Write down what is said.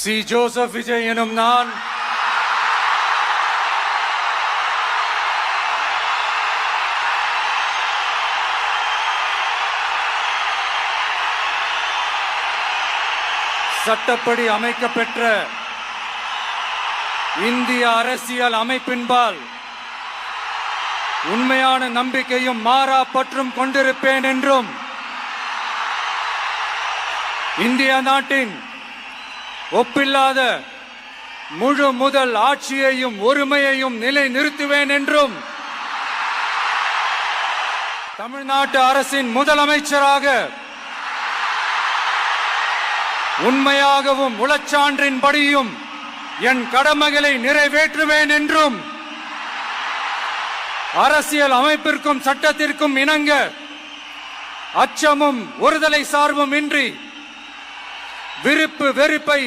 C Joseph Vijay எனும் நான் சட்டப்படி அமைக்கப்பெற்ற இந்திய அரசியல் அமைப்பின்பால் உண்மையான நம்பிக்கையும் மாறா பற்றும் கொண்டிருப்பேன் என்றும் இந்திய நாட்டின் ஒப்பில்லாத முழு முதல் ஆட்சியையும் ஒருமையையும் நிலை நிறுத்துவேன் என்றும் தமிழ்நாட்டு அரசின் முதலமைச்சராக உண்மையாகவும் உளச்சான்றின்படியும் என் கடமைகளை நிறைவேற்றுவேன் என்றும் அரசியல் அமைப்பிற்கும் சட்டத்திற்கும் இணங்க அச்சமும் ஒருதலை சார்பும் இன்றி விருப்பு வெறுப்பை